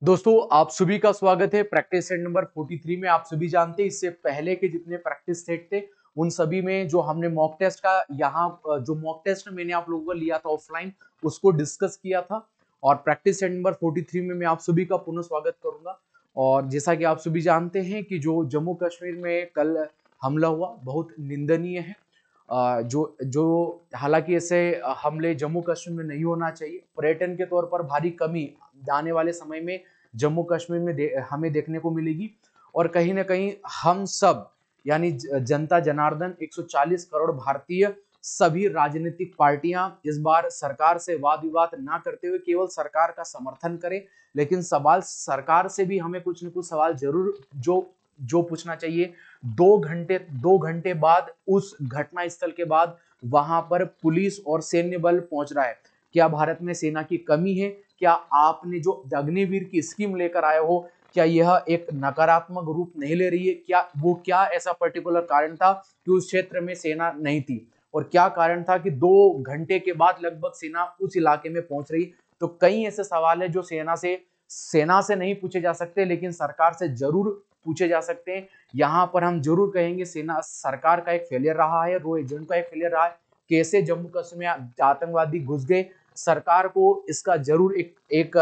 दोस्तों आप सभी का स्वागत है प्रैक्टिस सेट नंबर 43 में। आप सभी जानते हैं इससे पहले के जितने प्रैक्टिस सेट थे उन सभी में जो हमने मॉक टेस्ट का यहाँ जो मॉक टेस्ट मैंने आप लोगों को लिया था ऑफलाइन उसको डिस्कस किया था। और प्रैक्टिस सेट नंबर 43 में मैं आप सभी का पुनः स्वागत करूंगा। और जैसा कि आप सभी जानते हैं कि जो जम्मू कश्मीर में कल हमला हुआ बहुत निंदनीय है। जो जो हालांकि ऐसे हमले जम्मू कश्मीर में नहीं होना चाहिए। पर्यटन के तौर पर भारी कमी आने वाले समय में जम्मू कश्मीर में हमें देखने को मिलेगी। और कहीं ना कहीं हम सब यानी जनता जनार्दन 140 करोड़ भारतीय सभी राजनीतिक पार्टियां इस बार सरकार से वाद विवाद ना करते हुए केवल सरकार का समर्थन करें। लेकिन सवाल सरकार से भी हमें कुछ न कुछ सवाल जरूर जो जो पूछना चाहिए। 2 घंटे बाद उस घटना स्थल के बाद वहां पर पुलिस और सैन्य बल पहुंच रहा है। क्या भारत में सेना की कमी है? क्या आपने जो अग्निवीर की स्कीम लेकर आए हो क्या यह एक नकारात्मक रूप नहीं ले रही है? क्या ऐसा पर्टिकुलर कारण था कि उस क्षेत्र में सेना नहीं थी? और क्या कारण था कि 2 घंटे के बाद लगभग सेना उस इलाके में पहुंच रही? तो कई ऐसे सवाल है जो सेना से नहीं पूछे जा सकते लेकिन सरकार से जरूर पूछे जा सकते हैं। यहाँ पर हम जरूर कहेंगे सेना सरकार का एक फेलियर रहा है, रो एजेंट का एक फेलियर रहा है। कैसे जम्मू कश्मीर में आतंकवादी घुस गए? सरकार को इसका जरूर एक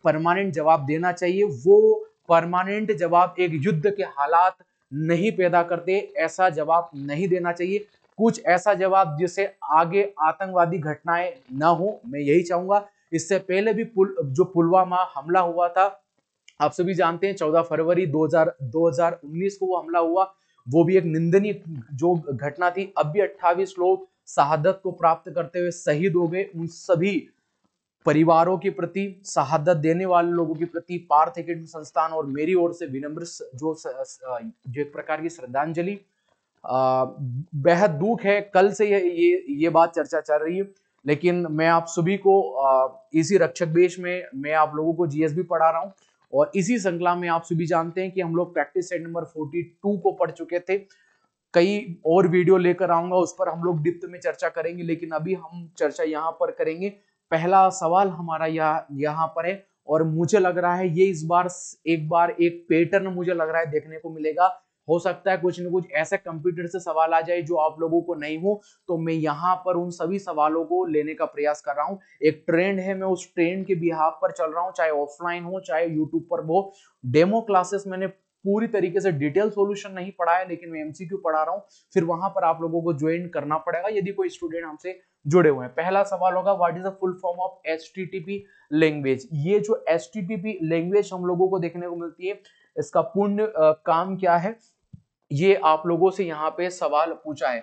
परमानेंट जवाब देना चाहिए। वो परमानेंट जवाब एक युद्ध के हालात नहीं पैदा करते, ऐसा जवाब नहीं देना चाहिए। कुछ ऐसा जवाब जिससे आगे आतंकवादी घटनाएं ना हो, मैं यही चाहूंगा। इससे पहले भी जो पुलवामा हमला हुआ था आप सभी जानते हैं 14 फरवरी 2019 को वो हमला हुआ। वो भी एक निंदनीय जो घटना थी। अब भी 28 लोग शहादत को प्राप्त करते हुए शहीद हो गए। उन सभी परिवारों के प्रति, शहादत देने वाले लोगों के प्रति पार्थ एकेडमी संस्थान और मेरी ओर से विनम्र जो एक प्रकार की श्रद्धांजलि। बेहद दुख है कल से ये बात चर्चा चल रही है। लेकिन मैं आप सभी को इसी रक्षक बेश में मैं आप लोगों को जीएस भी पढ़ा रहा हूं। और इसी श्रृंखला में आप सभी जानते हैं कि हम लोग प्रैक्टिस सेट नंबर 42 को पढ़ चुके थे। कई और वीडियो लेकर आऊंगा, उस पर हम लोग डिप्थ में चर्चा करेंगे, लेकिन अभी हम चर्चा यहाँ पर करेंगे। पहला सवाल हमारा यहाँ पर है और मुझे लग रहा है ये इस बार एक पैटर्न मुझे लग रहा है देखने को मिलेगा। हो सकता है कुछ न कुछ ऐसे कंप्यूटर से सवाल आ जाए जो आप लोगों को नहीं हो, तो मैं यहाँ पर उन सभी सवालों को लेने का प्रयास कर रहा हूँ। एक ट्रेंड है, मैं उस ट्रेंड के बिहाफ पर चल रहा हूँ, चाहे ऑफलाइन हो चाहे यूट्यूब पर हो। डेमो क्लासेस मैंने पूरी तरीके से डिटेल सॉल्यूशन नहीं पढ़ा है लेकिन मैं एमसीक्यू पढ़ा रहा हूं। फिर वहां पर आप लोगों को ज्वाइन करना पड़ेगा यदि कोई स्टूडेंट हमसे जुड़े हुए हैं। पहला सवाल होगा what is the full form of HTTP language. ये जो एचटीटीपी लैंग्वेज हम लोगों को देखने को मिलती है इसका पूर्ण काम क्या है, ये आप लोगों से यहाँ पे सवाल पूछा है।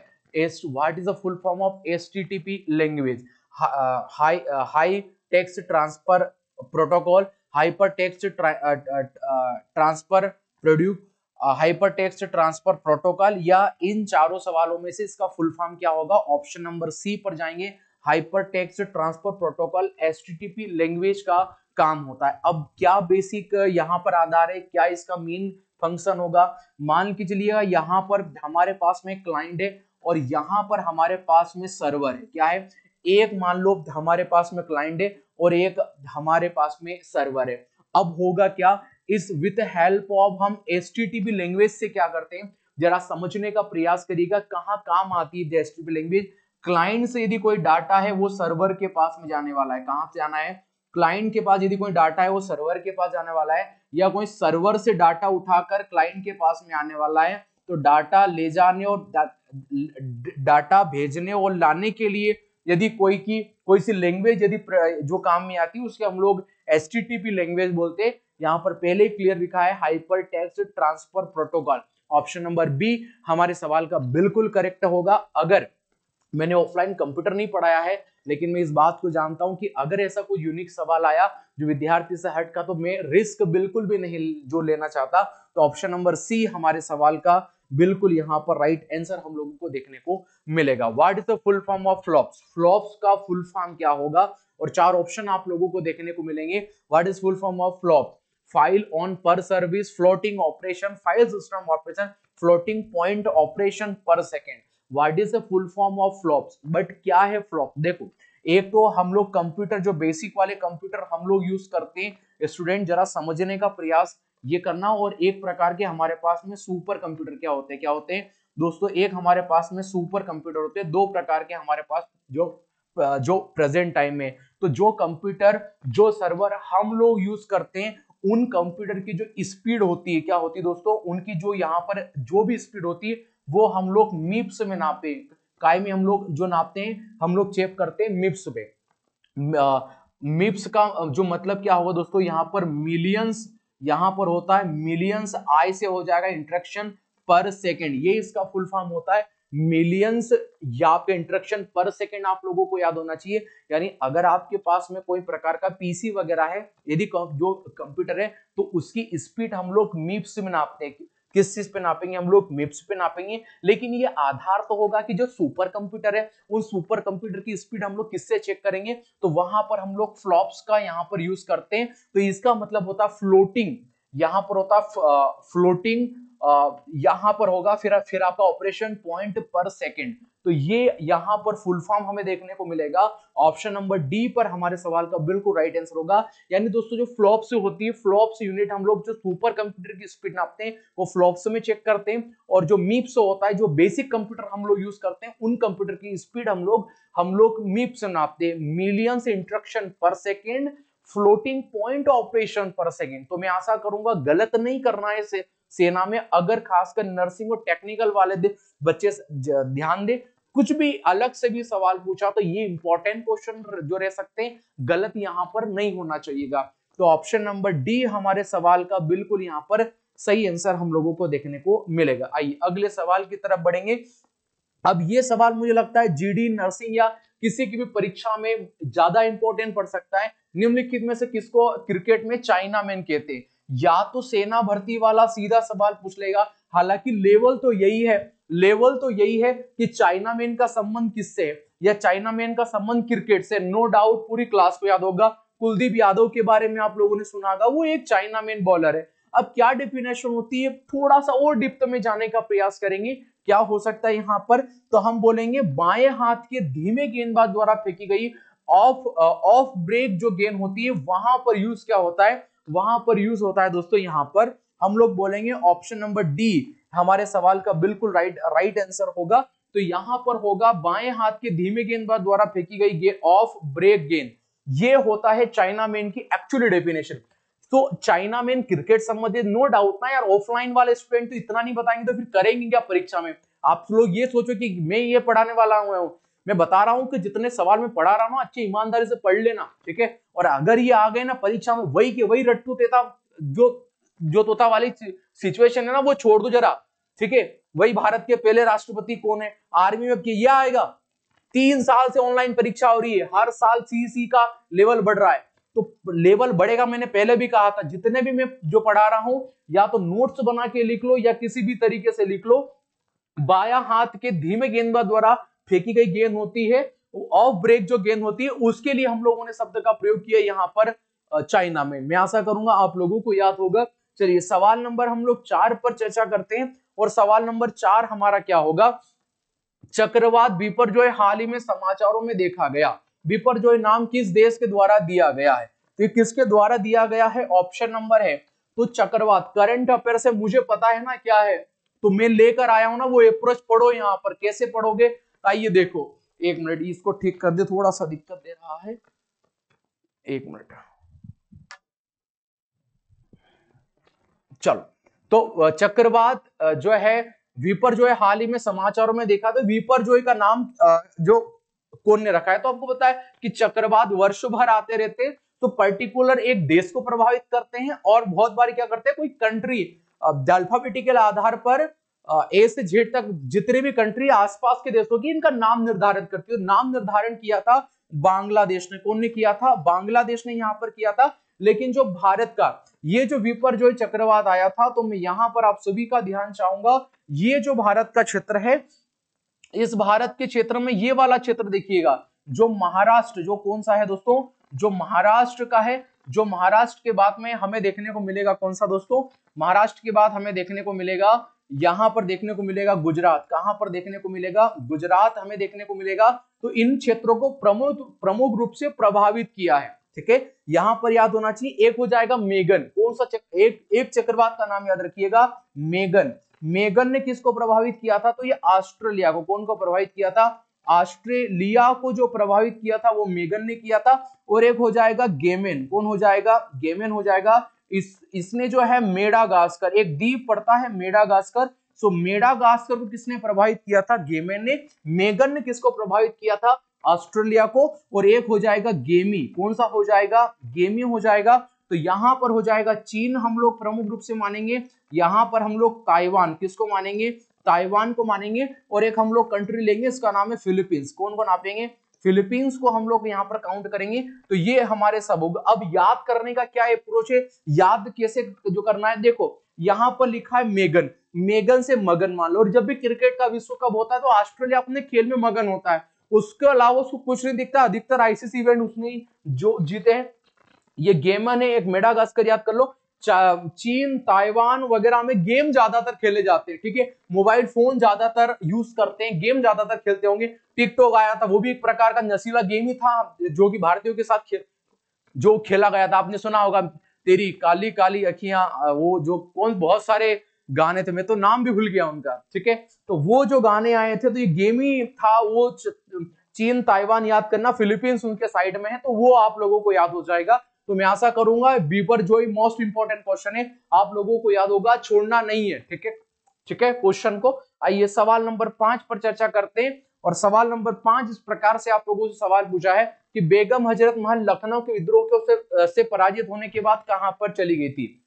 What is the full form of HTTP language? High text transfer protocol, hyper text transfer produce, hyper text transfer protocol, या इन चारों सवालों में से इसका फुल फॉर्म क्या होगा? ऑप्शन नंबर सी पर जाएंगे। Hyper text transfer protocol HTTP language का काम होता है। अब क्या बेसिक यहाँ पर आधार है, क्या इसका मेन फंक्शन होगा? मान के चलिएगा यहाँ पर हमारे पास में क्लाइंट है और यहाँ पर हमारे पास में सर्वर है। क्या है? एक मान लो हमारे पास में क्लाइंट है और एक हमारे पास में सर्वर है। अब होगा क्या, इस विद हेल्प ऑफ हम एचटीटीपी लैंग्वेज से क्या करते हैं जरा समझने का प्रयास करिएगा कहाँ काम आती है एचटीटीपी लैंग्वेज। क्लाइंट से यदि कोई डाटा है वो सर्वर के पास में जाने वाला है। कहाँ से जाना है? क्लाइंट के पास यदि कोई डाटा है वो सर्वर के पास जाने वाला है, या कोई सर्वर से डाटा उठाकर क्लाइंट के पास में आने वाला है। तो डाटा ले जाने और डाटा भेजने और लाने के लिए यदि कोई सी लैंग्वेज यदि जो काम में आती है उसके हम लोग एचटीटीपी लैंग्वेज बोलते हैं। यहाँ पर पहले क्लियर लिखा है hypertext transfer protocol. Option number B हमारे सवाल का बिल्कुल करेक्ट होगा। अगर मैंने ऑफलाइन कंप्यूटर नहीं पढ़ाया है लेकिन मैं इस बात को जानता हूं कि अगर ऐसा कोई यूनिक सवाल आया जो विद्यार्थी से हट का, तो मैं रिस्क बिल्कुल भी नहीं जो लेना चाहता। तो ऑप्शन नंबर सी हमारे सवाल का बिल्कुल यहाँ पर राइट आंसर हम लोगों को देखने को मिलेगा। What is the full form of flops? Flops का फुल फॉर्म क्या होगा? और चार ऑप्शन आप लोगों को देखने को मिलेंगे। What is full form of flop? File on per service, floating operation, file system operation, floating point operation per second. What is the full form of flops? But क्या है फ्लॉप? देखो एक तो हम लोग कंप्यूटर, जो बेसिक वाले computer हम लोग यूज करते हैं, स्टूडेंट जरा समझने का प्रयास ये करना। और एक प्रकार के हमारे पास में सुपर कंप्यूटर क्या होते हैं, क्या होते हैं दोस्तों, एक हमारे पास में सुपर कंप्यूटर होते हैं, दो प्रकार के हमारे पास जो प्रेजेंट टाइम में। तो जो कंप्यूटर, जो सर्वर हम लोग यूज करते हैं, उन कंप्यूटर की जो स्पीड होती है, क्या होती है दोस्तों, उनकी जो यहाँ पर जो भी स्पीड होती है वो हम लोग मिप्स में नापते हैं। काय में हम लोग जो नापते हैं, हम लोग चेक करते हैं मिप्स पे। मिप्स का जो मतलब क्या होगा दोस्तों, यहाँ पर मिलियंस, यहाँ पर होता है मिलियंस, आई से हो जाएगा इंटरेक्शन पर सेकेंड, ये इसका फुल फॉर्म होता है मिलियंस या आपके इंटरेक्शन पर सेकेंड, आप लोगों को याद होना चाहिए। यानी अगर आपके पास में कोई प्रकार का पीसी वगैरह है, यदि जो कंप्यूटर है, तो उसकी स्पीड हम लोग मिप्स में नापते हैं। किस चीज पे नापेंगे, हम लोग मिप्स पे नापेंगे। लेकिन ये आधार तो होगा कि जो सुपर कंप्यूटर है, उन सुपर कंप्यूटर की स्पीड हम लोग किससे चेक करेंगे, तो वहां पर हम लोग फ्लॉप्स का यहाँ पर यूज करते हैं। तो इसका मतलब होता है फ्लोटिंग, यहाँ पर होता फ्लोटिंग, यहां पर होगा फिर आपका ऑपरेशन पॉइंट पर सेकंड। तो ये यहां पर फुल फॉर्म हमें देखने को मिलेगा। ऑप्शन नंबर डी पर हमारे सवाल का बिल्कुल राइट आंसर होगा। यानी दोस्तों जो फ्लॉप्स होती है, फ्लॉप्स यूनिट हम लोग जो सुपर कंप्यूटर की स्पीड नापते हैं वो फ्लॉप्स में चेक करते हैं। और जो मीप्स होता है, जो बेसिक कंप्यूटर हम लोग यूज करते हैं, उन कंप्यूटर की स्पीड हम लोग मीप्स में नापते हैं, मिलियंस इंस्ट्रक्शन पर second, floating point operation per second. तो मैं आशा करूंगा गलत नहीं करना है सेना में। अगर खासकर नर्सिंग और टेक्निकल वाले बच्चे ध्यान दे, कुछ भी अलग से भी सवाल पूछा तो ये इंपॉर्टेंट क्वेश्चन जो रह सकते हैं, गलत यहां पर नहीं होना चाहिएगा। तो ऑप्शन नंबर डी हमारे सवाल का बिल्कुल यहां पर सही आंसर हम लोगों को देखने को मिलेगा। आइए अगले सवाल की तरफ बढ़ेंगे। अब ये सवाल मुझे लगता है जीडी, नर्सिंग या किसी की भी परीक्षा में ज्यादा इंपॉर्टेंट पड़ सकता है। निम्नलिखित में से किसको क्रिकेट में चाइना मैन कहते हैं? या तो सेना भर्ती वाला सीधा सवाल पूछ लेगा, हालांकि लेवल तो यही है, लेवल तो यही है कि चाइना मैन का संबंध किससे है, या चाइना मैन का संबंध क्रिकेट से। नो डाउट पूरी क्लास को याद होगा, कुलदीप यादव के बारे में आप लोगों ने सुना होगा, वो एक चाइना मैन बॉलर है। अब क्या डेफिनेशन होती है, थोड़ा सा और डिप्थ में जाने का प्रयास करेंगे, क्या हो सकता है यहां पर। तो हम बोलेंगे बाएं हाथ के धीमे गेंदबाज द्वारा फेंकी गई ऑफ ब्रेक जो गेंद होती है, वहां पर यूज क्या होता है, वहां पर यूज होता है दोस्तों, यहां पर हम लोग बोलेंगे ऑप्शन नंबर डी हमारे सवाल का बिल्कुल राइट आंसर होगा। तो यहां पर होगा बाएं हाथ के धीमे गेंदबाज द्वारा फेंकी गई गेंद ऑफ ब्रेक गेंद, ये होता है चाइना मैन की एक्चुअली डेफिनेशन। तो चाइना मैन क्रिकेट संबंधित नो डाउट ना यार, ऑफलाइन वाले स्टूडेंट तो इतना नहीं बताएंगे तो फिर करेंगे क्या परीक्षा में। आप लोग ये सोचो कि मैं ये पढ़ाने वाला हूं, मैं बता रहा हूं कि जितने सवाल में पढ़ा रहा हूं अच्छी ईमानदारी से पढ़ लेना, ठीक है। और अगर ये आ गए ना परीक्षा में वही के वही रट्टू तेता जो तोता वाली सिचुएशन है ना, वो छोड़ दो जरा, ठीक है। वही भारत के पहले राष्ट्रपति कौन है, आर्मी में ये आएगा। 3 साल से ऑनलाइन परीक्षा हो रही है, हर साल सीईसी का लेवल बढ़ रहा है। तो लेवल बढ़ेगा, मैंने पहले भी कहा था, जितने भी मैं जो पढ़ा रहा हूं या तो नोट्स बना के लिख लो या किसी भी तरीके से लिख लो। बायां हाथ के धीमे गेंदबाज द्वारा फेंकी गई गेंद होती है, ऑफ ब्रेक जो गेंद होती है, उसके लिए हम लोगों ने शब्द का प्रयोग किया यहां पर चाइना में। मैं आशा करूंगा आप लोगों को याद होगा। चलिए सवाल नंबर हम लोग 4 पर चर्चा करते हैं। और सवाल नंबर 4 हमारा क्या होगा, चक्रवात बिपरजॉय हाल ही में समाचारों में देखा गया। बिपरजॉय नाम किस देश के द्वारा दिया गया है, तो किसके द्वारा दिया गया है, ऑप्शन नंबर है तो चक्रवात। करंट अफेयर से मुझे पता है ना क्या है, तो मैं लेकर आया हूं ना वो अप्रोच, पढ़ो यहां पर कैसे पढ़ोगे। आइए देखो, एक मिनट इसको ठीक कर दे, थोड़ा सा दिक्कत दे रहा है, एक मिनट। चलो, तो चक्रवात जो है विपरजॉय हाल ही में समाचारों में देखा, तो विपरजॉय का नाम जो कौन ने रखा है, तो आपको पता है कि चक्रवात वर्षों भर आते रहते हैं, तो पर्टिकुलर एक देश को प्रभावित करते हैं। और बहुत बार क्या करते हैं, कोई कंट्री अल्फाबेटिकल आधार पर ए से जेड तक जितने भी कंट्री आसपास के देशों की, इनका नाम निर्धारित करती है। नाम निर्धारण किया था बांग्लादेश ने, कौन ने किया था, बांग्लादेश ने यहां पर किया था। लेकिन जो भारत का ये जो विपरजॉय चक्रवात आया था, तो मैं यहां पर आप सभी का ध्यान चाहूंगा, ये जो भारत का क्षेत्र है, इस भारत के क्षेत्र में ये वाला क्षेत्र देखिएगा, जो महाराष्ट्र, जो कौन सा है दोस्तों, जो महाराष्ट्र का है। जो महाराष्ट्र के बाद में हमें देखने को मिलेगा कौन सा दोस्तों, महाराष्ट्र के बाद हमें देखने को मिलेगा यहाँ पर देखने को मिलेगा गुजरात। कहां पर देखने को मिलेगा? गुजरात हमें देखने को मिलेगा। तो इन क्षेत्रों को प्रमुख रूप से प्रभावित किया है। ठीक है, यहां पर याद होना चाहिए। एक हो जाएगा मेगन। कौन सा एक चक्रवात का नाम याद रखिएगा, मेगन। मेगन ने किसको प्रभावित किया था? तो ये ऑस्ट्रेलिया को। कौन को प्रभावित किया था? ऑस्ट्रेलिया को जो प्रभावित किया था वो मेगन ने किया था। और एक हो जाएगा गेमेन। कौन हो जाएगा? गेमेन हो जाएगा। इसने जो है मेडागास्कर, एक द्वीप पड़ता है मेडागास्कर, सो मेडागास्कर को किसने प्रभावित किया था? गेमेन ने। मेगन ने किसको प्रभावित किया था? ऑस्ट्रेलिया को। और एक हो जाएगा गेमी। कौन सा हो जाएगा? गेमी हो जाएगा। तो यहां पर हो जाएगा चीन हम लोग प्रमुख रूप से मानेंगे। यहां पर हम लोग ताइवान, किसको मानेंगे? ताइवान को मानेंगे। और एक हम लोग कंट्री लेंगे, इसका नाम है फिलीपींस। कौन को नापेंगे? फिलीपींस को हम लोग यहाँ पर काउंट करेंगे। तो ये हमारे सब होगा। अब याद करने का क्या अप्रोच है, याद कैसे जो करना है? देखो यहाँ पर लिखा है मेगन, मेगन से मगन मान लो। और जब भी क्रिकेट का विश्व कप होता है तो ऑस्ट्रेलिया अपने खेल में मगन होता है, उसके अलावा उसको कुछ नहीं दिखता। अधिकतर आईसीसी इवेंट उसने जो जीते हैं। ये गेमन है, एक मेडागास्कर याद कर लो। चीन, ताइवान वगैरह में गेम ज्यादातर खेले जाते हैं। ठीक है, मोबाइल फोन ज्यादातर यूज करते हैं, गेम ज्यादातर खेलते होंगे। टिकटॉक आया था, वो भी एक प्रकार का नशीला गेम ही था जो कि भारतीयों के साथ जो खेला गया था। आपने सुना होगा, तेरी काली काली अखियां, वो जो कौन, बहुत सारे गाने थे, मैं तो नाम भी भूल गया उनका। ठीक है, तो वो जो गाने आए थे तो ये गेम ही था। वो चीन, ताइवान याद करना, फिलीपींस उनके साइड में है, तो वो आप लोगों को याद हो जाएगा। तो मैं आशा करूंगा बीपर जो मोस्ट इंपॉर्टेंट क्वेश्चन है आप लोगों को याद होगा, छोड़ना नहीं है। ठीक है, ठीक है क्वेश्चन को। आइए सवाल नंबर 5 पर चर्चा करते हैं। और सवाल नंबर 5 इस प्रकार से आप लोगों से सवाल पूछा है कि बेगम हजरत महल लखनऊ के विद्रोह से पराजित होने के बाद कहां पर चली गई थी?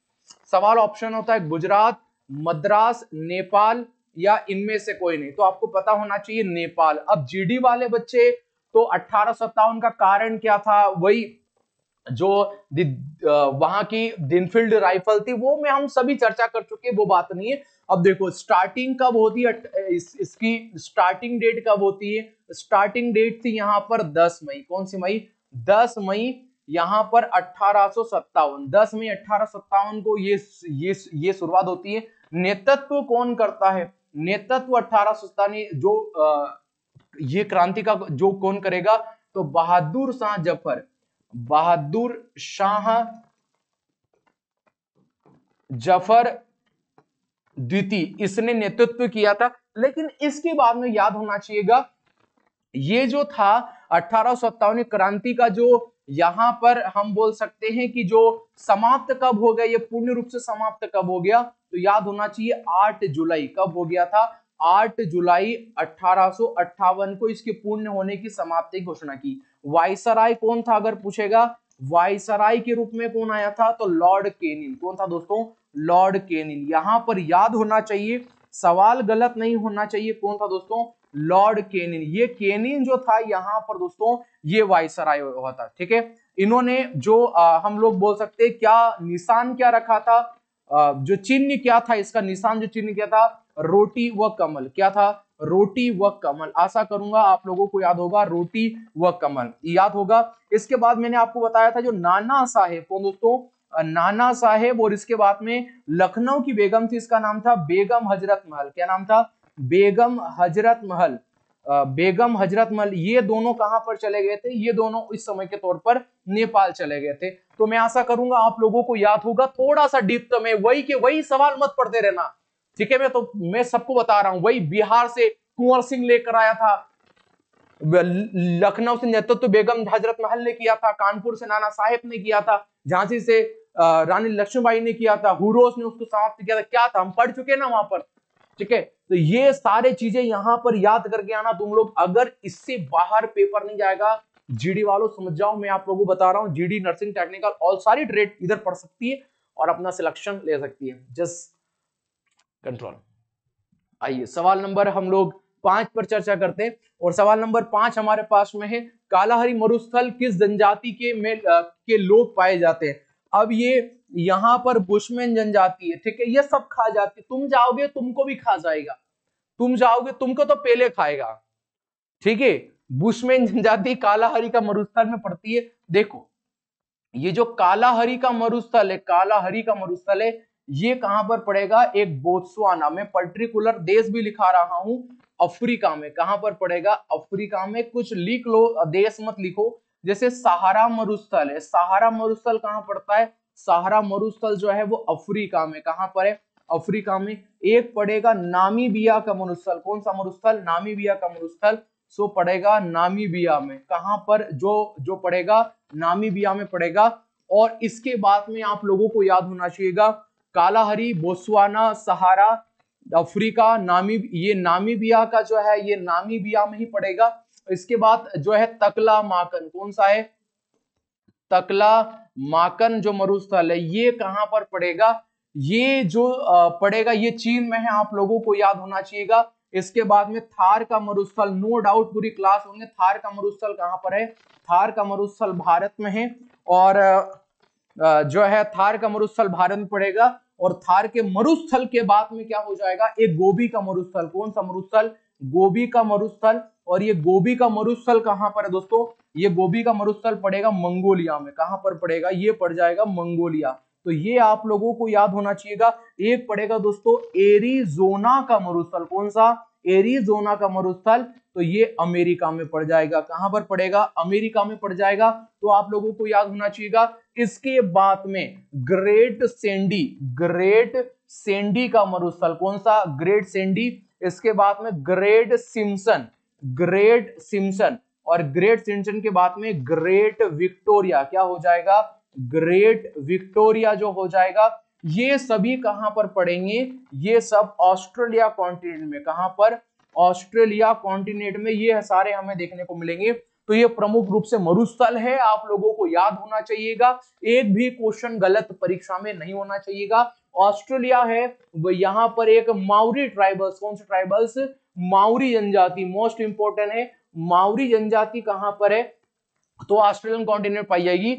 सवाल ऑप्शन होता है गुजरात, मद्रास, नेपाल या इनमें से कोई नहीं। तो आपको पता होना चाहिए नेपाल। अब जीडी वाले बच्चे तो 1857 का कारण क्या था? वही जो वहां की दिनफील्ड राइफल थी, वो में हम सभी चर्चा कर चुके हैं, वो बात नहीं है। अब देखो स्टार्टिंग कब होती है, इसकी स्टार्टिंग डेट कब होती है? स्टार्टिंग डेट थी यहाँ पर 10 मई। कौन सी मई? 10 मई यहाँ पर 1857। 10 मई 1857 को ये शुरुआत होती है। नेतृत्व कौन करता है? नेतृत्व 1857 जो ये क्रांति का जो कौन करेगा? तो बहादुर शाह जफर, बहादुर शाह जफर द्वितीय, इसने नेतृत्व किया था। लेकिन इसके बाद में याद होना चाहिएगा, ये जो था 1857 क्रांति का जो यहां पर हम बोल सकते हैं कि जो समाप्त कब हो गया, ये पूर्ण रूप से समाप्त कब हो गया? तो याद होना चाहिए 8 जुलाई। कब हो गया था? 8 जुलाई 1858 को इसके पूर्ण होने की समाप्ति की घोषणा की। वायसराय कौन था अगर पूछेगा? वायसराय के रूप में कौन आया था? तो लॉर्ड केनिन। कौन था दोस्तों? Lord Kenin. यहां पर याद होना चाहिए, सवाल गलत नहीं होना चाहिए। कौन था दोस्तों? Lord Kenin. ये केनिन जो था यहाँ पर दोस्तों, ये वायसराय हुआ था। ठीक है, इन्होंने जो हम लोग बोल सकते हैं क्या निशान क्या रखा था, जो चिन्ह क्या था, इसका निशान जो चिन्ह क्या था? रोटी व कमल। क्या था? रोटी व कमल। आशा करूंगा आप लोगों को याद होगा, रोटी व कमल याद होगा। इसके बाद मैंने आपको बताया था जो नाना साहेब, कौन दोस्तों? नाना साहेब। और इसके बाद में लखनऊ की बेगम थी, इसका नाम था बेगम हजरत महल। क्या नाम था? बेगम हजरत महल। बेगम हजरत महल। ये दोनों कहां पर चले गए थे? ये दोनों इस समय के तौर पर नेपाल चले गए थे। तो मैं आशा करूंगा आप लोगों को याद होगा। थोड़ा सा डीप में वही के वही सवाल मत पढ़ते रहना। ठीक है, मैं सबको बता रहा हूं, वही बिहार से कुंवर सिंह लेकर आया था, लखनऊ से नेतृत्व बेगम हजरत महल ने किया था, कानपुर से नाना साहेब ने किया था, झांसी से रानी लक्ष्मीबाई ने किया था, हुरोस ने उसको समाप्त किया था। क्या था? हम पढ़ चुके ना वहां पर। ठीक है, तो ये सारे चीजें यहां पर याद करके आना तुम लोग। अगर इससे बाहर पेपर नहीं जाएगा, जीडी वालों समझ जाओ, मैं आप लोगों को बता रहा हूं, जीडी, नर्सिंग, टेक्निकल, ऑल सारी ट्रेड इधर पढ़ सकती है और अपना सिलेक्शन ले सकती है। Just control. आइए सवाल नंबर हम लोग 5 पर चर्चा करते हैं। और सवाल नंबर 5 हमारे पास में है, कालाहरी मरुस्थल किस जनजाति के लोग पाए जाते हैं? अब ये यहां पर बुशमैन जनजाति है। ठीक है, ये सब खा जाती है। तुम जाओगे तुमको भी खा जाएगा, तुम जाओगे तुमको तो पहले खाएगा। ठीक है, बुशमैन जनजाति कालाहरी का मरुस्थल में पड़ती है। देखो ये जो कालाहरी का मरुस्थल है, कालाहरी का मरुस्थल है, ये कहां पर पड़ेगा? एक बोत्सवाना में, पर्टिकुलर देश भी लिखा रहा हूं, अफ्रीका में। कहां पर पड़ेगा? अफ्रीका में। कुछ लिख लो, देश मत लिखो। जैसे सहारा मरुस्थल है, सहारा मरुस्थल कहां पड़ता है? सहारा मरुस्थल जो है वो अफ्रीका में। कहां पर है? अफ्रीका में। एक पड़ेगा नामीबिया का मरुस्थल। कौन सा मरुस्थल? नामीबिया का मरुस्थल। सो पड़ेगा नामीबिया में। कहां पर? जो पड़ेगा नामीबिया में पड़ेगा। और इसके बाद में आप लोगों को याद होना चाहिएगा, कालाहरी, बोत्सवाना, सहारा, अफ्रीका, ये नामीबिया का जो है ये नामीबिया में ही पड़ेगा। इसके बाद जो है तकला माकन, कौन सा है? तकला माकन जो मरुस्थल है ये कहां पर पड़ेगा? ये जो पड़ेगा ये चीन में है, आप लोगों को याद होना चाहिएगा। इसके बाद में थार का मरुस्थल, नो डाउट पूरी क्लास होंगे, थार का मरुस्थल कहां पर है? थार का मरुस्थल भारत में है। और जो है थार का मरुस्थल भारत में पड़ेगा। और थार के मरुस्थल के बाद में क्या हो जाएगा? एक गोबी का मरुस्थल। कौन सा मरुस्थल? गोबी का मरुस्थल। और ये गोबी का मरुस्थल कहां पर है दोस्तों? ये गोबी का मरुस्थल पड़ेगा मंगोलिया में। कहां पर पड़ेगा? ये पड़ जाएगा मंगोलिया। तो ये आप लोगों को याद होना चाहिएगा। एक पड़ेगा दोस्तों एरिजोना का मरुस्थल। कौन सा? एरिजोना का मरुस्थल। तो ये अमेरिका में पड़ जाएगा। कहां पर पड़ेगा? अमेरिका में पड़ जाएगा। तो आप लोगों को याद होना चाहिएगा। इसके बाद में ग्रेट सेंडी, ग्रेट सेंडी का मरुस्थल। कौन सा? Great sandy. इसके बाद में ग्रेट सिम्पसन, ग्रेट सिम्पसन। और ग्रेट सिम्पसन के बाद में ग्रेट विक्टोरिया। क्या हो जाएगा? ग्रेट विक्टोरिया जो हो जाएगा। ये सभी कहां पर पड़ेंगे? ये सब ऑस्ट्रेलिया कॉन्टिनेंट में। कहां पर? ऑस्ट्रेलिया कॉन्टिनेंट में ये सारे हमें देखने को मिलेंगे। तो ये प्रमुख रूप से मरुस्थल है, आप लोगों को याद होना चाहिएगा। एक भी क्वेश्चन गलत परीक्षा में नहीं होना चाहिएगा। ऑस्ट्रेलिया है, यहां पर एक माउरी ट्राइबल्स, कौन से ट्राइबल्स? माउरी जनजाति, मोस्ट इंपोर्टेंट है। माउरी जनजाति कहां पर है? तो ऑस्ट्रेलियन कॉन्टिनेंट पाई जाएगी।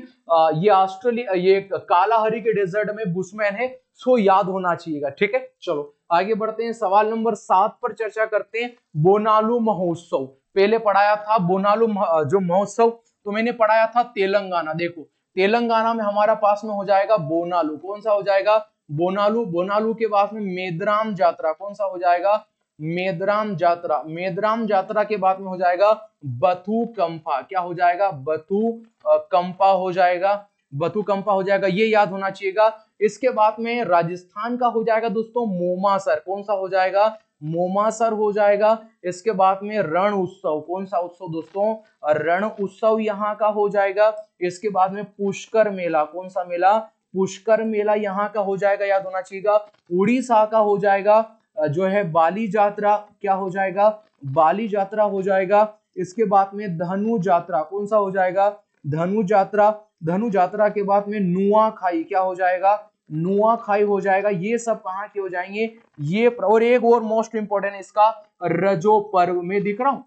ये ऑस्ट्रेलिया, ये कालाहरी के डेजर्ट में बुशमैन है। सो याद होना चाहिएगा। ठीक है, चलो आगे बढ़ते हैं। सवाल नंबर 7 पर चर्चा करते हैं। बोनालू महोत्सव पहले पढ़ाया था। बोनालू जो महोत्सव तो मैंने पढ़ाया था तेलंगाना। देखो तेलंगाना में हमारा पास में हो जाएगा बोनालू। कौन सा हो जाएगा? बोनालू। बोनालू के पास में मेदराम जात्रा। कौन सा हो जाएगा? मेदराम जात्रा। मेदराम जात्रा के बाद में हो जाएगा बथू कंपा। क्या हो जाएगा? बथू कंपा हो जाएगा। बथू कंपा हो जाएगा, ये याद होना चाहिएगा। इसके बाद में राजस्थान का हो जाएगा दोस्तों मोमासर। कौन सा हो जाएगा? मोमासर हो जाएगा। इसके बाद में रण उत्सव। कौन सा उत्सव दोस्तों? रण उत्सव यहाँ का हो जाएगा। इसके बाद में पुष्कर मेला। कौन सा मेला? पुष्कर मेला यहाँ का हो जाएगा, याद होना चाहिएगा। उड़ीसा का हो जाएगा जो है बाली यात्रा। क्या हो जाएगा? बाली यात्रा हो जाएगा। इसके बाद में धनु यात्रा। कौन सा हो जाएगा? धनु यात्रा। धनु यात्रा के बाद में नुआखाई। क्या हो जाएगा? नुआखाई हो जाएगा। ये सब कहाँ के हो जाएंगे? ये और एक और मोस्ट इंपोर्टेंट इसका रजो पर्व में दिख रहा हूं,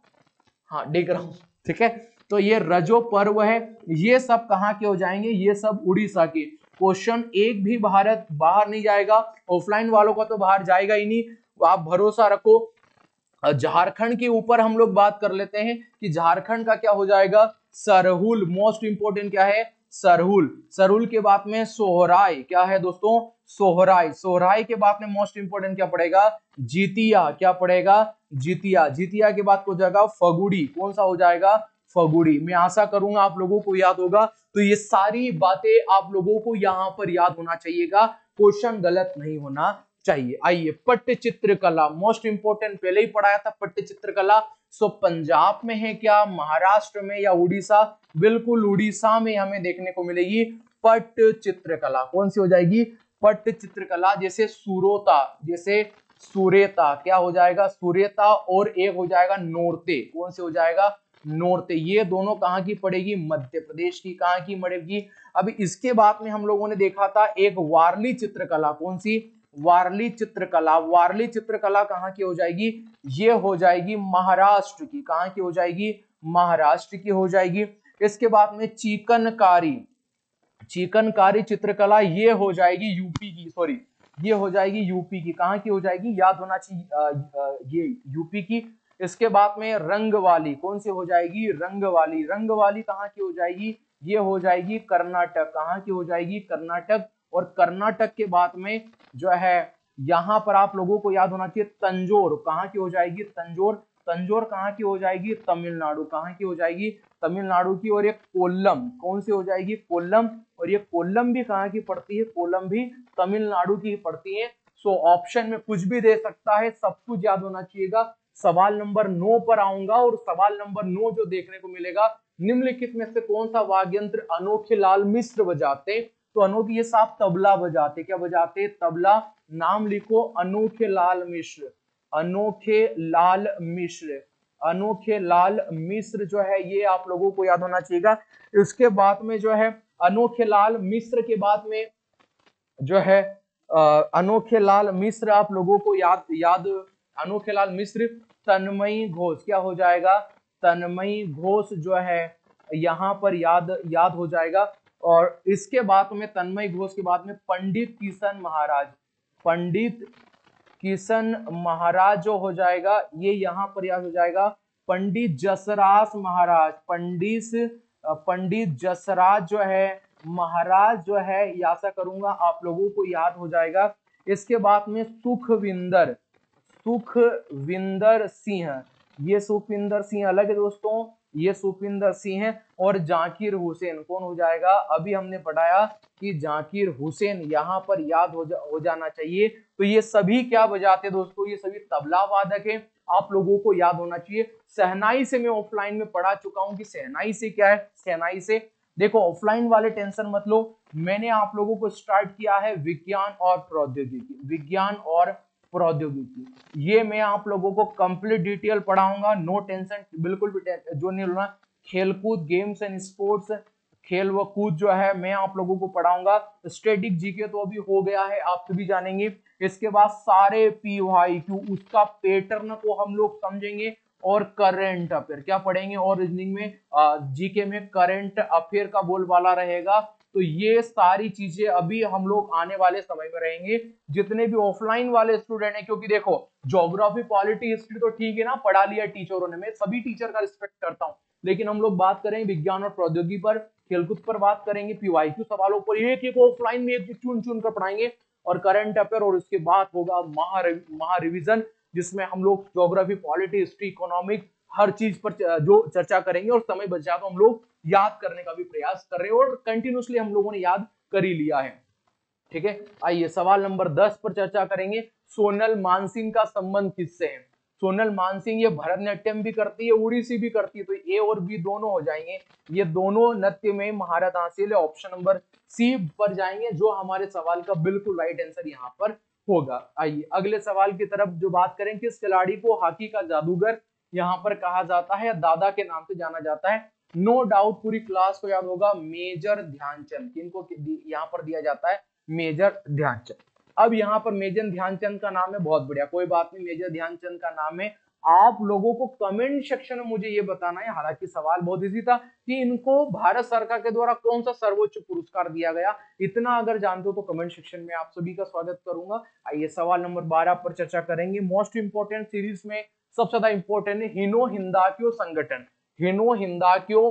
हाँ दिख रहा हूं, ठीक है। तो ये रजो पर्व है, ये सब कहाँ के हो जाएंगे? ये सब उड़ीसा के। क्वेश्चन एक भी भारत बाहर नहीं जाएगा। ऑफलाइन वालों का तो बाहर जाएगा ही नहीं, आप भरोसा रखो। झारखंड के ऊपर हम लोग बात कर लेते हैं कि झारखंड का क्या हो जाएगा? सरहुल। मोस्ट इंपोर्टेंट क्या है? सरहुल। सरहुल के बाद में सोहराय। क्या है दोस्तों? सोहराय। सोहराय के बाद में मोस्ट इंपोर्टेंट क्या पड़ेगा? जितिया। क्या पड़ेगा? जितिया। जितिया के बाद हो जाएगा फगुड़ी। कौन सा हो जाएगा? फगुड़ी। मैं आशा करूंगा आप लोगों को याद होगा। तो ये सारी बातें आप लोगों को यहाँ पर याद होना चाहिएगा, क्वेश्चन गलत नहीं होना चाहिए। आइए पट्ट चित्रकला, मोस्ट इंपोर्टेंट, पहले ही पढ़ाया था पट्ट चित्रकला। सो पंजाब में है क्या, महाराष्ट्र में या उड़ीसा? बिल्कुल उड़ीसा में हमें देखने को मिलेगी पट्ट चित्रकला। कौन सी हो जाएगी? पट्ट चित्रकला। जैसे सुरोता, जैसे सुरेता। क्या हो जाएगा? सुरेता। और एक हो जाएगा नोरते। कौन से हो जाएगा? नोरते। ये दोनों कहाँ की पड़ेगी? मध्य प्रदेश की। कहाँ की पड़ेगी? अभी इसके बाद में हम लोगों ने देखा था एक वारली चित्रकला। कौन सी? वारली चित्रकला। वारली चित्रकला कहाँ की हो जाएगी? ये हो जाएगी महाराष्ट्र की। कहाँ की हो जाएगी? महाराष्ट्र की हो जाएगी। इसके बाद में चिकनकारी, चिकनकारी चित्रकला ये हो जाएगी यूपी की, सॉरी ये हो जाएगी यूपी की। कहाँ की हो जाएगी? याद होना चाहिए, ये यूपी की। इसके बाद में रंगवाली। कौन सी हो जाएगी? रंगवाली। रंगवाली कहाँ की हो जाएगी? ये हो जाएगी कर्नाटक। कहाँ की हो जाएगी? कर्नाटक। और कर्नाटक के बाद में जो है यहाँ पर आप लोगों को याद होना चाहिए तंजौर, कहाँ की हो जाएगी तंजौर, तंजौर कहाँ की हो जाएगी तमिलनाडु, कहाँ की हो जाएगी तमिलनाडु की। और ये कोल्लम कौन सी हो जाएगी कोल्लम, और ये कोल्लम भी कहाँ की पड़ती है, कोल्लम भी तमिलनाडु की पड़ती है। सो ऑप्शन में कुछ भी दे सकता है, सब कुछ याद होना चाहिएगा। सवाल नंबर 9 पर आऊंगा और सवाल नंबर 9 जो देखने को मिलेगा, निम्नलिखित में से कौन सा वाद्य यंत्र अनोखे लाल मिश्र बजाते, तो अनोखे ये साहब तबला बजाते, क्या बजाते तबला। नाम लिखो अनोखे लाल मिश्र, अनोखे लाल मिश्र, अनोखे लाल मिश्र जो है ये आप लोगों को याद होना चाहिए। उसके बाद में जो है अनोखे लाल मिश्र के बाद में जो है अनोखे लाल मिश्र आप लोगों को याद अनोखे लाल मिश्र तन्मयी घोष, क्या हो जाएगा तन्मयी घोष जो है यहाँ पर याद हो जाएगा। और इसके बाद में तन्मयी घोष के बाद में पंडित किशन महाराज, पंडित किशन महाराज जो हो जाएगा ये यहाँ पर याद हो जाएगा। पंडित जसराज महाराज, पंडित जसराज जो है महाराज जो है आशा करूंगा आप लोगों को याद हो जाएगा। इसके बाद में सुखविंदर सिंह, ये सुखविंदर सिंह अलग है दोस्तों, ये सुखविंदर सिंह है। और जाकिर हुसैन कौन हो जाएगा, अभी हमने पढ़ाया कि जाकिर हुसैन यहाँ पर याद हो जाना चाहिए। तो ये सभी क्या बजाते दोस्तों, ये सभी तबला वादक है, आप लोगों को याद होना चाहिए। शहनाई से मैं ऑफलाइन में पढ़ा चुका हूं कि शहनाई से क्या है, शहनाई से देखो ऑफलाइन वाले टेंशन मत लो, मैंने आप लोगों को स्टार्ट किया है विज्ञान और प्रौद्योगिकी, विज्ञान और प्रौद्योगिकी, ये मैं आप लोगों को कंप्लीट डिटेल पढ़ाऊंगा, नो टेंशन, बिल्कुल भी जो नहीं लेना। खेलकूद गेम्स एंड स्पोर्ट्स, खेल व कूद जो है मैं आप लोगों को पढ़ाऊंगा। स्टैटिक जीके तो अभी हो गया है, आप सभी जानेंगे। इसके बाद सारे PYQ उसका पैटर्न को हम लोग समझेंगे, और करंट अफेयर क्या पढ़ेंगे, और रीजनिंग में जीके में करंट अफेयर का बोलबाला रहेगा। तो ये सारी चीजें अभी हम लोग आने वाले समय में रहेंगे, जितने भी ऑफलाइन वाले स्टूडेंट हैं, क्योंकि देखो ज्योग्राफी पॉलिटी हिस्ट्री तो ठीक है ना, पढ़ा लिया टीचरों ने, मैं सभी टीचर का रिस्पेक्ट करता हूं, लेकिन हम लोग बात करें विज्ञान और प्रौद्योगिकी पर, खेलकूद पर बात करेंगे, PYQ सवालों पर एक एक ऑफलाइन में एक चुन चुन कर पढ़ाएंगे, और करंट अफेयर, और उसके बाद होगा महा रिविजन, जिसमें हम लोग ज्योग्राफी पॉलिटी हिस्ट्री इकोनॉमिक हर चीज पर जो चर्चा करेंगे, और समय बचा तो हम लोग याद करने का भी प्रयास कर रहे हैं, और कंटिन्यूसली हम लोगों ने याद कर ही लिया है। ठीक है, आइए सवाल नंबर 10 पर चर्चा करेंगे। सोनल मानसिंह का संबंध किससे है, सोनल मानसिंह ये भरतनाट्यम भी करती है, उड़ीसी भी करती है, तो ए और बी दोनों हो जाएंगे, ये दोनों नृत्य में महारत हासिल है। ऑप्शन नंबर सी पर जाएंगे, जो हमारे सवाल का बिल्कुल राइट आंसर यहाँ पर होगा। आइए अगले सवाल की तरफ जो बात करें, किस खिलाड़ी को हॉकी का जादूगर यहाँ पर कहा जाता है, या दादा के नाम से जाना जाता है। नो डाउट पूरी क्लास को याद होगा, मेजर ध्यानचंद, किनको यहाँ पर दिया जाता है, मेजर ध्यानचंद। अब यहाँ पर मेजर ध्यानचंद का नाम है, बहुत बढ़िया, कोई बात नहीं, मेजर ध्यानचंद का नाम है। आप लोगों को कमेंट सेक्शन में मुझे ये बताना है, हालांकि सवाल बहुत इजी था, कि इनको भारत सरकार के द्वारा कौन सा सर्वोच्च पुरस्कार दिया गया, इतना अगर जानते हो तो कमेंट सेक्शन में आप सभी का स्वागत करूंगा। आइए सवाल नंबर 12 पर चर्चा करेंगे। मोस्ट इंपोर्टेंट सीरीज में सबसे ज्यादा इंपॉर्टेंट है हिनो हिंदाक्यो संगठन, हिनो हिंदाक्यो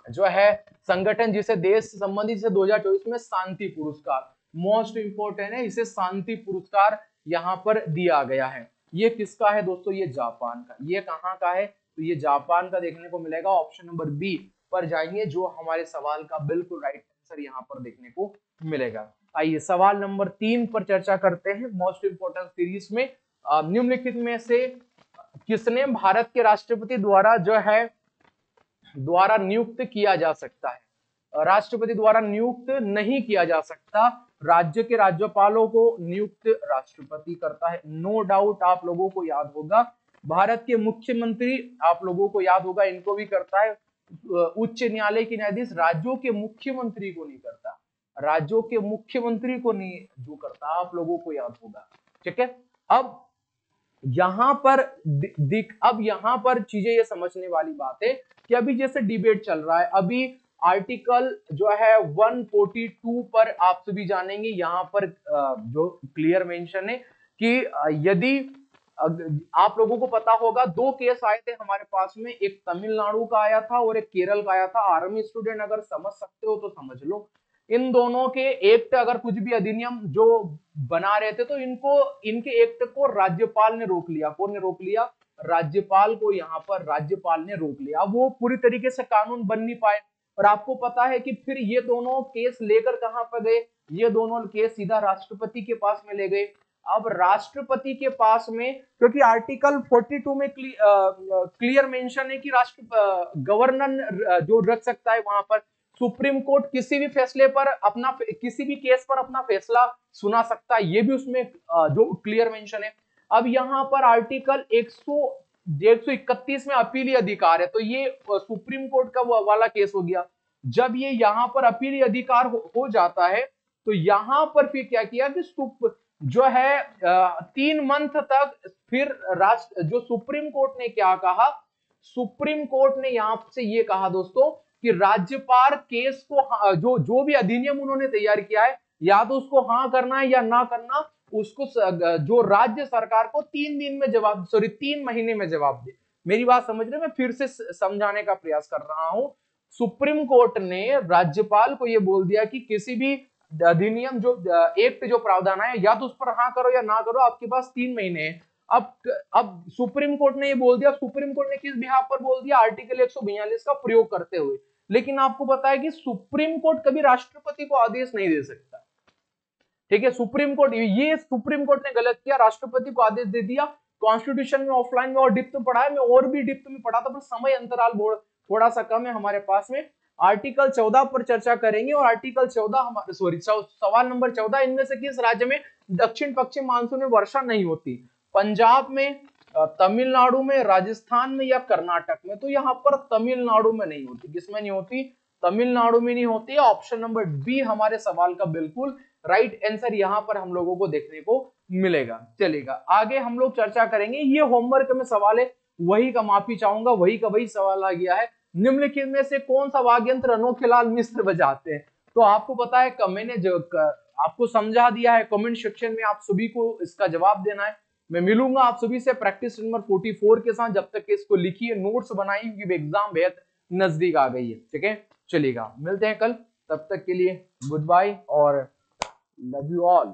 जो है संगठन, जिसे देश से संबंधित से 2024 में शांति पुरस्कार, मोस्ट इंपोर्टेंट है, इसे शांति पुरस्कार यहाँ पर दिया गया है। ये किसका है दोस्तों, ये जापान का, ये कहाँ का है, तो ये जापान का देखने को मिलेगा। ऑप्शन नंबर बी पर जाएंगे, जो हमारे सवाल का बिल्कुल राइट आंसर यहाँ पर देखने को मिलेगा। आइए सवाल नंबर 3 पर चर्चा करते हैं। मोस्ट इंपोर्टेंट सीरीज में निम्नलिखित में से किसने भारत के राष्ट्रपति द्वारा नियुक्त किया जा सकता है, राष्ट्रपति द्वारा नियुक्त नहीं किया जा सकता, राज्य के राज्यपालों को नियुक्त राष्ट्रपति करता है। नो डाउट आप लोगों को याद होगा, भारत के मुख्यमंत्री आप लोगों को याद होगा, इनको भी करता है। उच्च न्यायालय के न्यायाधीश राज्यों के मुख्यमंत्री को नहीं करता, राज्यों के मुख्यमंत्री को नहीं जो करता, आप लोगों को याद होगा। ठीक है, अब यहां पर चीजें ये समझने वाली बात है कि अभी जैसे डिबेट चल रहा है, अभी आर्टिकल जो है 142 पर आप सभी जानेंगे, यहाँ पर जो क्लियर मेंशन है कि यदि आप लोगों को पता होगा, 2 केस आए थे हमारे पास में, एक तमिलनाडु का आया था और एक केरल का आया था। आर्मी स्टूडेंट अगर समझ सकते हो तो समझ लो। इन दोनों के एक्ट अगर कुछ भी अधिनियम जो बना रहे थे तो इनको इनके एक्ट को राज्यपाल ने रोक लिया। कौन ने रोक लिया? राज्यपाल को यहाँ पर राज्यपाल ने रोक लिया। अब वो पूरी तरीके से कानून बन नहीं पाए। और आपको पता है कि फिर ये दोनों केस लेकर कहां पर गए? ये दोनों केस सीधा राष्ट्रपति के पास में ले गए। अब राष्ट्रपति के पास में, क्योंकि आर्टिकल 42 में क्लियर मेंशन है कि राष्ट्र गवर्नर जो रख सकता है वहां पर, सुप्रीम कोर्ट किसी भी फैसले पर अपना, किसी भी केस पर अपना फैसला सुना सकता है, ये भी उसमें जो क्लियर मेंशन है। अब यहाँ पर आर्टिकल 131 में अपीली अधिकार है, तो ये सुप्रीम कोर्ट का वो वाला केस हो गया। जब ये यहाँ पर अपीली अधिकार हो जाता है तो यहाँ पर फिर क्या किया कि जो है 3 मंथ तक फिर जो सुप्रीम कोर्ट ने क्या कहा, सुप्रीम कोर्ट ने यहां से ये कहा दोस्तों कि राज्यपाल केस को जो भी अधिनियम उन्होंने तैयार किया है, या तो उसको हाँ करना है या ना करना, उसको जो राज्य सरकार को 3 दिन में जवाब, 3 महीने में जवाब दे। मेरी बात समझ रहे? मैं फिर से समझाने का प्रयास कर रहा हूं। सुप्रीम कोर्ट ने राज्यपाल को यह बोल दिया कि किसी भी अधिनियम जो एक्ट जो प्रावधान है, या तो उस पर हाँ करो या ना करो, आपके पास 3 महीने हैं। अब सुप्रीम कोर्ट ने ये बोल दिया। सुप्रीम कोर्ट ने किस बिहाफ पर बोल दिया? आर्टिकल 142 का प्रयोग करते हुए। लेकिन आपको पता है कि सुप्रीम कोर्ट कभी राष्ट्रपति को आदेश नहीं दे सकता, ठीक है? सुप्रीम कोर्ट, ये सुप्रीम कोर्ट ने गलत किया, राष्ट्रपति को आदेश दे दिया। कॉन्स्टिट्यूशन में ऑफलाइन में और डिप्थ में पढ़ा है, मैं और भी डिप्थ में पढ़ा था, पर समय अंतराल थोड़ा सा कम है हमारे पास में। आर्टिकल 14 पर चर्चा करेंगे, और आर्टिकल 14 हमारे सवाल नंबर 14, इनमें से किस राज्य में दक्षिण पश्चिम मानसून में वर्षा नहीं होती? पंजाब में, तमिलनाडु में, राजस्थान में या कर्नाटक में? तो यहाँ पर तमिलनाडु में नहीं होती। किसमें नहीं होती? तमिलनाडु में नहीं होती। ऑप्शन नंबर बी हमारे सवाल का बिल्कुल राइट आंसर यहाँ पर हम लोगों को देखने को मिलेगा। चलेगा, आगे हम लोग चर्चा करेंगे। ये होमवर्क में सवाल है, वही का माफी चाहूंगा, वही का वही सवाल आ गया है। निम्नलिखित में से कौन सा वाद्य यंत्र अनोखेलाल मिश्र बजाते हैं? तो आपको पता है, मैंने जो आपको समझा दिया है, कमेंट सेक्शन में आप सभी को इसका जवाब देना है। मैं मिलूंगा आप सभी से प्रैक्टिस नंबर 44 के साथ। जब तक इसको लिखिए, नोट्स बनाइए, क्योंकि एग्जाम बेहद नजदीक आ गई है, ठीक है? चलिएगा, मिलते हैं कल, तब तक के लिए गुड बाय और लव यू ऑल।